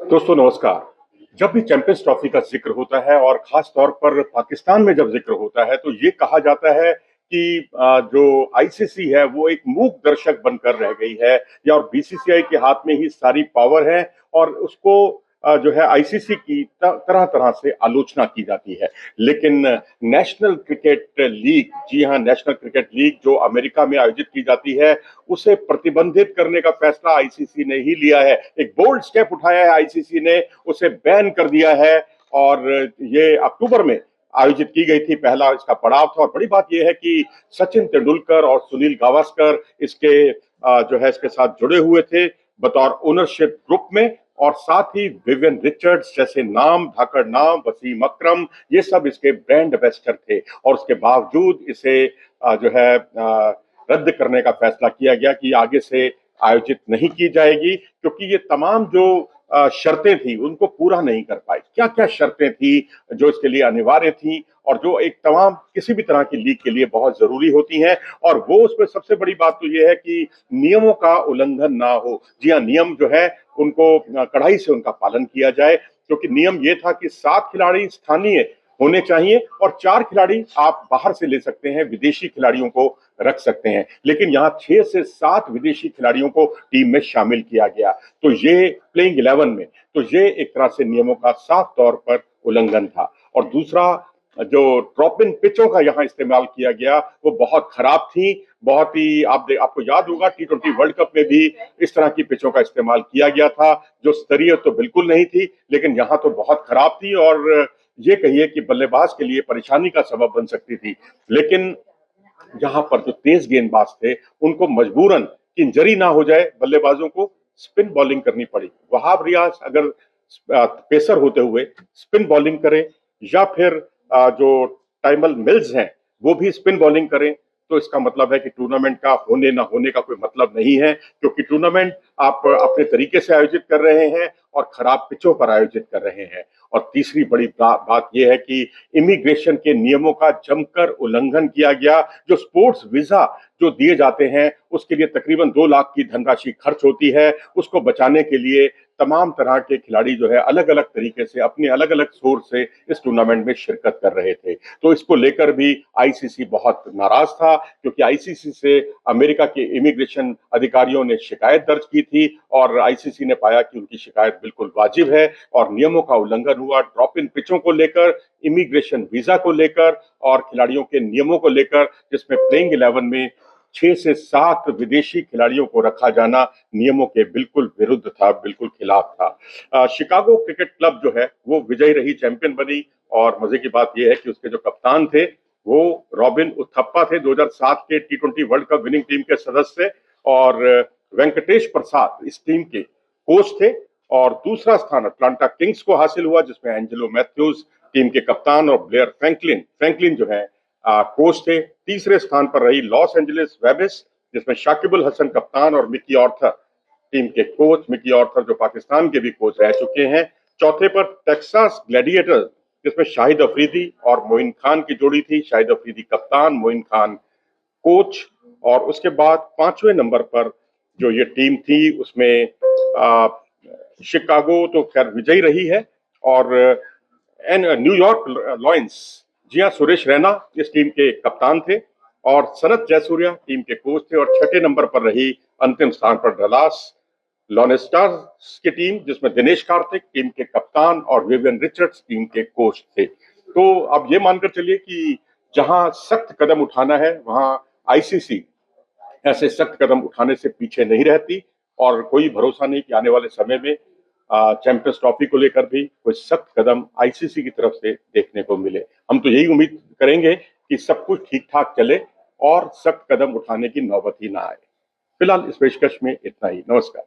दोस्तों नमस्कार। जब भी चैंपियंस ट्रॉफी का जिक्र होता है और खास तौर पर पाकिस्तान में जब जिक्र होता है तो ये कहा जाता है कि जो आईसीसी है वो एक मूक दर्शक बनकर रह गई है या और बीसीसीआई के हाथ में ही सारी पावर है और उसको जो है आईसीसी की तरह तरह से आलोचना की जाती है। लेकिन नेशनल क्रिकेट लीग, जी हाँ, नेशनल क्रिकेट लीग जो अमेरिका में आयोजित की जाती है उसे प्रतिबंधित करने का फैसला आईसीसी ने ही लिया है। एक बोल्ड स्टेप उठाया है आईसीसी ने, उसे बैन कर दिया है और ये अक्टूबर में आयोजित की गई थी, पहला इसका पड़ाव था। और बड़ी बात यह है कि सचिन तेंदुलकर और सुनील गावस्कर इसके जो है इसके साथ जुड़े हुए थे बतौर ओनरशिप ग्रुप में, और साथ ही विवियन रिचर्ड्स जैसे नाम, धाकड़ नाम, वसीम अकरम, ये सब इसके ब्रांड एम्बेसडर थे। और उसके बावजूद इसे जो है रद्द करने का फैसला किया गया कि आगे से आयोजित नहीं की जाएगी, क्योंकि ये तमाम जो शर्तें थी उनको पूरा नहीं कर पाई। क्या क्या शर्तें थी जो इसके लिए अनिवार्य थी और जो एक तमाम किसी भी तरह की लीग के लिए बहुत जरूरी होती हैं, और वो उसमें सबसे बड़ी बात तो ये है कि नियमों का उल्लंघन ना हो। जी हाँ, नियम जो है उनको कड़ाई से उनका पालन किया जाए, क्योंकि नियम ये था कि 7 खिलाड़ी स्थानीय होने चाहिए और 4 खिलाड़ी आप बाहर से ले सकते हैं, विदेशी खिलाड़ियों को रख सकते हैं। लेकिन यहाँ 6 से 7 विदेशी खिलाड़ियों को टीम में शामिल किया गया। तो ये प्लेइंग 11 में, तो ये एक तरह से नियमों का साफ तौर पर उल्लंघन था। और दूसरा, जो ड्रॉप इन पिचों का यहाँ इस्तेमाल किया गया वो बहुत खराब थी। बहुत ही आपको याद होगा टी20 वर्ल्ड कप में भी इस तरह की पिचों का इस्तेमाल किया गया था, जो स्तरीय तो बिल्कुल नहीं थी, लेकिन यहाँ तो बहुत खराब थी और ये कहिए कि बल्लेबाज के लिए परेशानी का सबब बन सकती थी। लेकिन यहाँ पर जो तेज गेंदबाज थे उनको मजबूरन इंजरी ना हो जाए, बल्लेबाजों को स्पिन बॉलिंग करनी पड़ी। वहाब रियाज अगर पेसर होते हुए स्पिन बॉलिंग करें, या फिर जो टाइमल मिल्स हैं वो भी स्पिन बॉलिंग करें, तो इसका मतलब है कि टूर्नामेंट का होने ना होने का कोई मतलब नहीं है, क्योंकि टूर्नामेंट आप अपने तरीके से आयोजित कर रहे हैं और खराब पिचों पर आयोजित कर रहे हैं। और तीसरी बड़ी बात यह है कि इमिग्रेशन के नियमों का जमकर उल्लंघन किया गया। जो स्पोर्ट्स वीजा जो दिए जाते हैं उसके लिए तकरीबन 2 लाख की धनराशि खर्च होती है। उसको बचाने के लिए तमाम तरह के खिलाड़ी जो है अलग अलग तरीके से अपने अलग अलग सोर्स से इस टूर्नामेंट में शिरकत कर रहे थे। तो इसको लेकर भी आईसीसी बहुत नाराज था, क्योंकि आईसीसी से अमेरिका के इमिग्रेशन अधिकारियों ने शिकायत दर्ज की थी और आईसीसी ने पाया कि उनकी शिकायत बिल्कुल वाजिब है और नियमों का उल्लंघन हुआ। ड्रॉप इन पिचों को लेकर, इमिग्रेशन वीजा को लेकर और खिलाड़ियों के नियमों को लेकर, जिसमें प्लेइंग 11 में 6 से 7 विदेशी खिलाड़ियों को रखा जाना नियमों के बिल्कुल विरुद्ध था, बिल्कुल खिलाफ था। शिकागो क्रिकेट क्लब जो है वो विजयी रही, चैंपियन बनी। और मजे की बात यह है कि उसके जो कप्तान थे वो रॉबिन उथप्पा थे, 2007 के टी20 वर्ल्ड कप विनिंग टीम के सदस्य, और वेंकटेश प्रसाद इस टीम के कोच थे। और दूसरा स्थान अटलांटा किंग्स को हासिल हुआ, जिसमें एंजेलो मैथ्यूज टीम के कप्तान और ब्लेयर फ्रैंकलिन जो है कोच थे। तीसरे स्थान पर रही लॉस एंजलिस वेबिस, जिसमें शाकिबुल हसन कप्तान और मिकी ऑर्थर टीम के कोच, मिकी ऑर्थर जो पाकिस्तान के भी कोच रह चुके हैं। चौथे पर टेक्सास ग्लैडिएटर्स, जिसमें शाहिद अफरीदी और मोइन खान की जोड़ी थी, शाहिद अफरीदी कप्तान, मोइन खान कोच। और उसके बाद 5वें नंबर पर जो ये टीम थी उसमें शिकागो तो खैर विजयी रही है, और न्यूयॉर्क लॉयंस, जी हाँ, सुरेश रैना इस टीम के कप्तान थे और सनत जयसूर्या टीम के कोच थे। और 6ठे नंबर पर रही अंतिम स्थान पर डलास लॉनेस्टार्स की टीम, जिसमें दिनेश कार्तिक टीम के कप्तान और विवियन रिचर्ड्स टीम के कोच थे। तो अब ये मानकर चलिए कि जहां सख्त कदम उठाना है वहां आईसीसी ऐसे सख्त कदम उठाने से पीछे नहीं रहती, और कोई भरोसा नहीं कि आने वाले समय में चैंपियंस ट्रॉफी को लेकर भी कोई सख्त कदम आईसीसी की तरफ से देखने को मिले। हम तो यही उम्मीद करेंगे कि सब कुछ ठीक ठाक चले और सख्त कदम उठाने की नौबत ही ना आए। फिलहाल इस पेशकश में इतना ही। नमस्कार।